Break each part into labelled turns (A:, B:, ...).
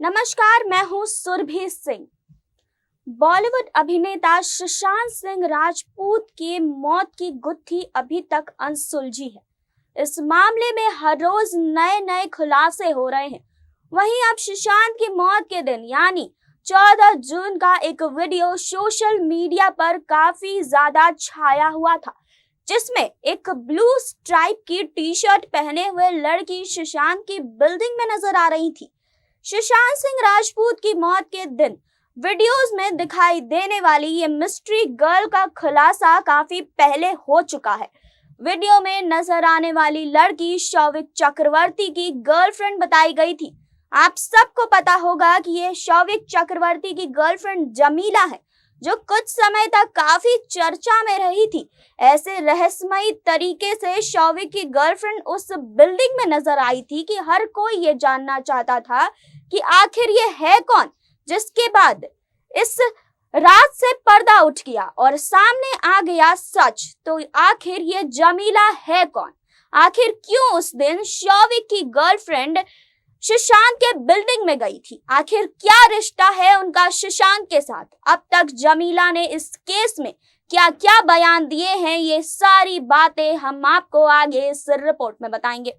A: नमस्कार, मैं हूं सुरभि सिंह। बॉलीवुड अभिनेता सुशांत सिंह राजपूत की मौत की गुत्थी अभी तक अनसुलझी है। इस मामले में हर रोज नए नए खुलासे हो रहे हैं। वहीं अब सुशांत की मौत के दिन यानी 14 जून का एक वीडियो सोशल मीडिया पर काफी ज्यादा छाया हुआ था, जिसमें एक ब्लू स्ट्राइप की टी शर्ट पहने हुए लड़की सुशांत की बिल्डिंग में नजर आ रही थी। सुशांत सिंह राजपूत की मौत के दिन वीडियोस में दिखाई देने वाली ये मिस्ट्री गर्ल का खुलासा काफी पहले हो चुका है। वीडियो में नजर आने वाली लड़की शौविक चक्रवर्ती की गर्लफ्रेंड बताई गई थी। आप सबको पता होगा कि ये शौविक चक्रवर्ती की गर्लफ्रेंड जमीला है, जो कुछ समय तक काफी चर्चा में रही थी। ऐसे रहस्यमयी तरीके से शौविक की गर्लफ्रेंड उस बिल्डिंग में नजर आई थी कि हर कोई ये जानना चाहता था कि आखिर ये है कौन। जिसके बाद इस रात से पर्दा उठ गया और सामने आ गया सच। तो आखिर ये जमीला है कौन? आखिर क्यों उस दिन शौविक की गर्लफ्रेंड सुशांत के बिल्डिंग में गई थी? आखिर क्या रिश्ता है उनका सुशांत के साथ? अब तक जमीला ने इस केस में क्या क्या बयान दिए हैं, ये सारी बातें हम आपको आगे इस रिपोर्ट में बताएंगे।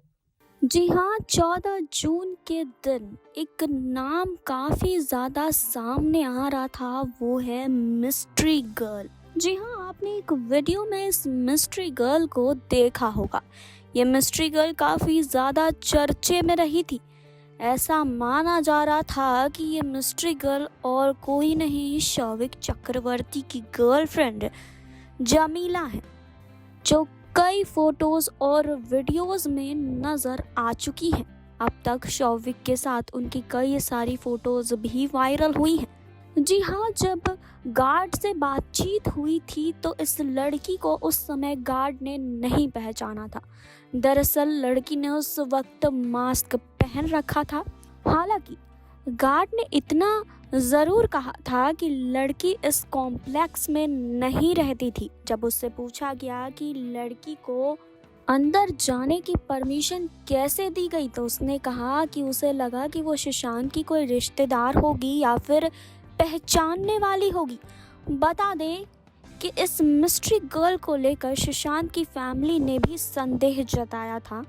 B: जी हाँ, 14 जून के दिन एक नाम काफ़ी ज़्यादा सामने आ रहा था, वो है मिस्ट्री गर्ल। जी हाँ, आपने एक वीडियो में इस मिस्ट्री गर्ल को देखा होगा। ये मिस्ट्री गर्ल काफ़ी ज़्यादा चर्चे में रही थी। ऐसा माना जा रहा था कि ये मिस्ट्री गर्ल और कोई नहीं, शौविक चक्रवर्ती की गर्लफ्रेंड जमीला है, जो कई फोटोज और वीडियोस में नजर आ चुकी हैं। अब तक शौविक के साथ उनकी कई सारी फोटोज भी वायरल हुई हैं। जी हाँ, जब गार्ड से बातचीत हुई थी तो इस लड़की को उस समय गार्ड ने नहीं पहचाना था। दरअसल लड़की ने उस वक्त मास्क पहन रखा था। हालांकि गार्ड ने इतना ज़रूर कहा था कि लड़की इस कॉम्प्लेक्स में नहीं रहती थी। जब उससे पूछा गया कि लड़की को अंदर जाने की परमिशन कैसे दी गई, तो उसने कहा कि उसे लगा कि वो सुशांत की कोई रिश्तेदार होगी या फिर पहचानने वाली होगी। बता दें कि इस मिस्ट्री गर्ल को लेकर सुशांत की फैमिली ने भी संदेह जताया था।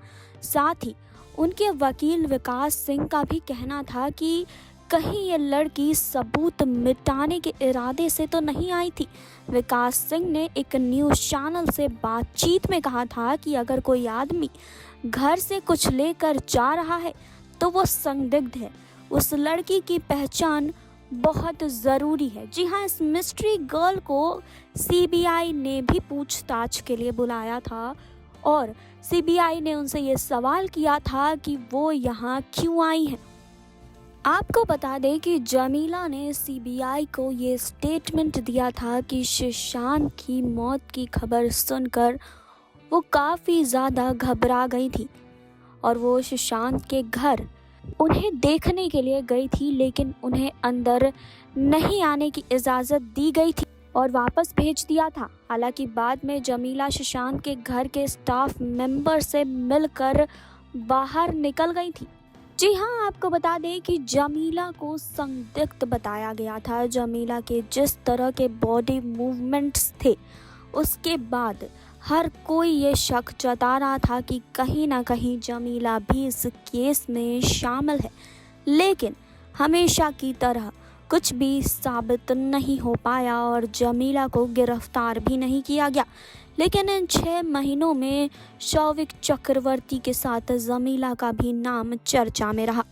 B: साथ ही उनके वकील विकास सिंह का भी कहना था कि कहीं ये लड़की सबूत मिटाने के इरादे से तो नहीं आई थी। विकास सिंह ने एक न्यूज़ चैनल से बातचीत में कहा था कि अगर कोई आदमी घर से कुछ लेकर जा रहा है तो वो संदिग्ध है। उस लड़की की पहचान बहुत ज़रूरी है। जी हाँ, इस मिस्ट्री गर्ल को सीबीआई ने भी पूछताछ के लिए बुलाया था और सीबीआई ने उनसे ये सवाल किया था कि वो यहाँ क्यों आई हैं। आपको बता दें कि जमीला ने सीबीआई को ये स्टेटमेंट दिया था कि सुशांत की मौत की खबर सुनकर वो काफ़ी ज़्यादा घबरा गई थी और वो सुशांत के घर उन्हें देखने के लिए गई थी, लेकिन उन्हें अंदर नहीं आने की इजाज़त दी गई थी और वापस भेज दिया था। हालांकि बाद में जमीला सुशांत के घर के स्टाफ मेंबर से मिलकर बाहर निकल गई थी। जी हाँ, आपको बता दें कि जमीला को संदिग्ध बताया गया था। जमीला के जिस तरह के बॉडी मूवमेंट्स थे, उसके बाद हर कोई ये शक जता रहा था कि कहीं ना कहीं जमीला भी इस केस में शामिल है। लेकिन हमेशा की तरह कुछ भी साबित नहीं हो पाया और जमीला को गिरफ्तार भी नहीं किया गया। लेकिन इन 6 महीनों में शौविक चक्रवर्ती के साथ जमीला का भी नाम चर्चा में रहा।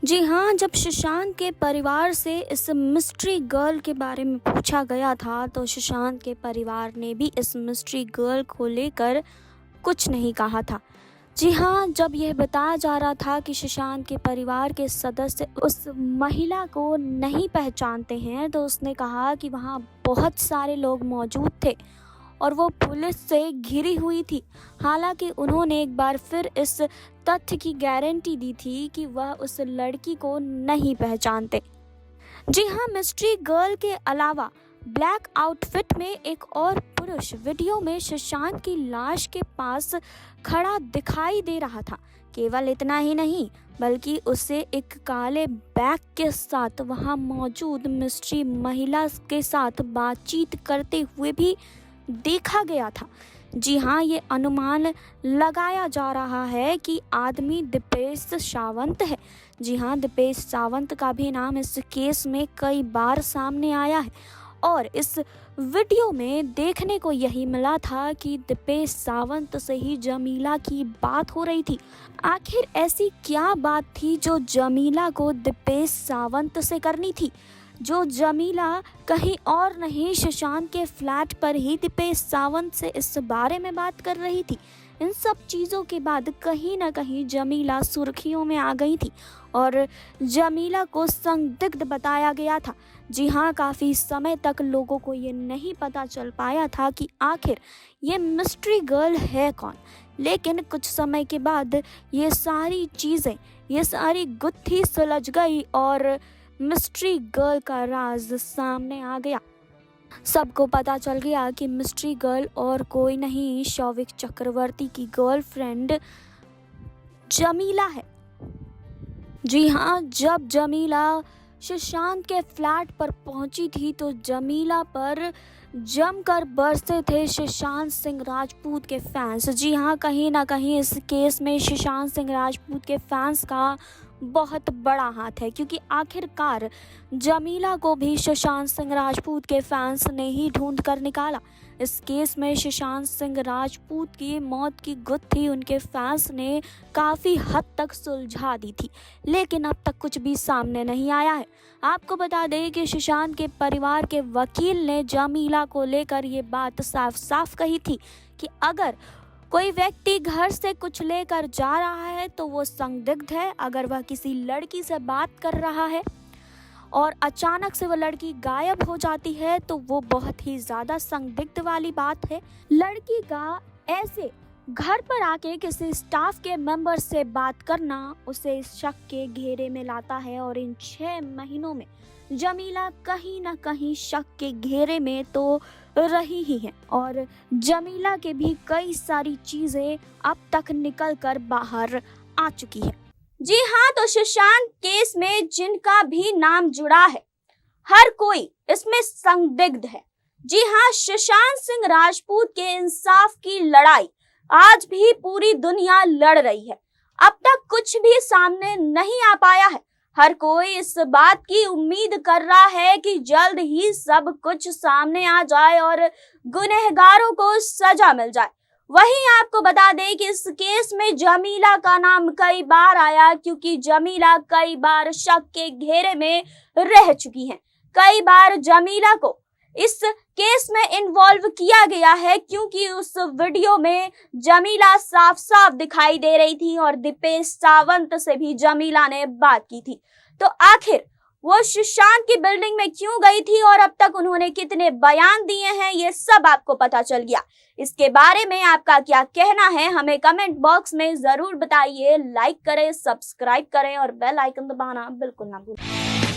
B: जी हाँ, जब सुशांत के परिवार से इस मिस्ट्री गर्ल के बारे में पूछा गया था तो सुशांत के परिवार ने भी इस मिस्ट्री गर्ल को लेकर कुछ नहीं कहा था। जी हाँ, जब यह बताया जा रहा था कि सुशांत के परिवार के सदस्य उस महिला को नहीं पहचानते हैं, तो उसने कहा कि वहाँ बहुत सारे लोग मौजूद थे और वो पुलिस से घिरी हुई थी। हालांकि उन्होंने एक बार फिर इस तथ्य की गारंटी दी थी कि वह उस लड़की को नहीं पहचानते। जी हाँ, मिस्ट्री गर्ल के अलावा ब्लैक आउटफिट में एक और पुरुष वीडियो में सुशांत की लाश के पास खड़ा दिखाई दे रहा था। केवल इतना ही नहीं, बल्कि उसे एक काले बैग के साथ वहां मौजूद मिस्ट्री महिला के साथ बातचीत करते हुए भी देखा गया था। जी हाँ, ये अनुमान लगाया जा रहा है कि आदमी दीपेश सावंत है। जी हाँ, दीपेश सावंत का भी नाम इस केस में कई बार सामने आया है और इस वीडियो में देखने को यही मिला था कि दीपेश सावंत से ही जमीला की बात हो रही थी। आखिर ऐसी क्या बात थी जो जमीला को दीपेश सावंत से करनी थी, जो जमीला कहीं और नहीं सुशांत के फ्लैट पर ही दीपेश सावंत से इस बारे में बात कर रही थी। इन सब चीज़ों के बाद कहीं ना कहीं जमीला सुर्खियों में आ गई थी और जमीला को संदिग्ध बताया गया था। जी हाँ, काफ़ी समय तक लोगों को ये नहीं पता चल पाया था कि आखिर ये मिस्ट्री गर्ल है कौन, लेकिन कुछ समय के बाद ये सारी चीज़ें, ये सारी गुत्थी सुलझ गई और मिस्ट्री गर्ल का राज सामने आ गया। सबको पता चल गया कि मिस्ट्री गर्ल और कोई नहीं, शौविक चक्रवर्ती की गर्लफ्रेंड जमीला है। जी हाँ, जब जमीला सुशांत के फ्लैट पर पहुंची थी तो जमीला पर जमकर बरसे थे सुशांत सिंह राजपूत के फैंस। जी हाँ, कहीं ना कहीं इस केस में सुशांत सिंह राजपूत के फैंस का बहुत बड़ा हाथ है, क्योंकि आखिरकार जमीला को भी सुशांत सिंह राजपूत के फैंस ने ही ढूंढ कर निकाला। इस केस में सुशांत सिंह राजपूत की मौत की गुत्थी उनके फैंस ने काफ़ी हद तक सुलझा दी थी, लेकिन अब तक कुछ भी सामने नहीं आया है। आपको बता दें कि सुशांत के परिवार के वकील ने जमीला को लेकर ये बात साफ साफ कही थी कि अगर कोई व्यक्ति घर से कुछ लेकर जा रहा है तो वो संदिग्ध है। अगर वह किसी लड़की से बात कर रहा है और अचानक से वह लड़की गायब हो जाती है तो वो बहुत ही ज़्यादा संदिग्ध वाली बात है। लड़की का ऐसे घर पर आके किसी स्टाफ के मेंबर से बात करना उसे शक के घेरे में लाता है और इन 6 महीनों में जमीला कहीं ना कहीं शक के घेरे में तो रही ही है और जमीला के भी कई सारी चीजें अब तक निकल कर बाहर आ चुकी है।
A: जी हाँ, तो सुशांत केस में जिनका भी नाम जुड़ा है, हर कोई इसमें संदिग्ध है। जी हाँ, सुशांत सिंह राजपूत के इंसाफ की लड़ाई आज भी पूरी दुनिया लड़ रही है। अब तक कुछ भी सामने नहीं आ पाया है। हर कोई इस बात की उम्मीद कर रहा है कि जल्द ही सब कुछ सामने आ जाए और गुनहगारों को सजा मिल जाए। वहीं आपको बता दें कि इस केस में जमीला का नाम कई बार आया, क्योंकि जमीला कई बार शक के घेरे में रह चुकी हैं। कई बार जमीला को इस केस में इन्वॉल्व किया गया है, क्योंकि उस वीडियो में जमीला साफ साफ दिखाई दे रही थी और दीपेश सावंत से भी जमीला ने बात की थी। तो आखिर वो सुशांत की बिल्डिंग में क्यों गई थी और अब तक उन्होंने कितने बयान दिए हैं, ये सब आपको पता चल गया। इसके बारे में आपका क्या कहना है, हमें कमेंट बॉक्स में जरूर बताइए। लाइक करें, सब्सक्राइब करें और बेल आइकन दबाना बिल्कुल ना भूलें।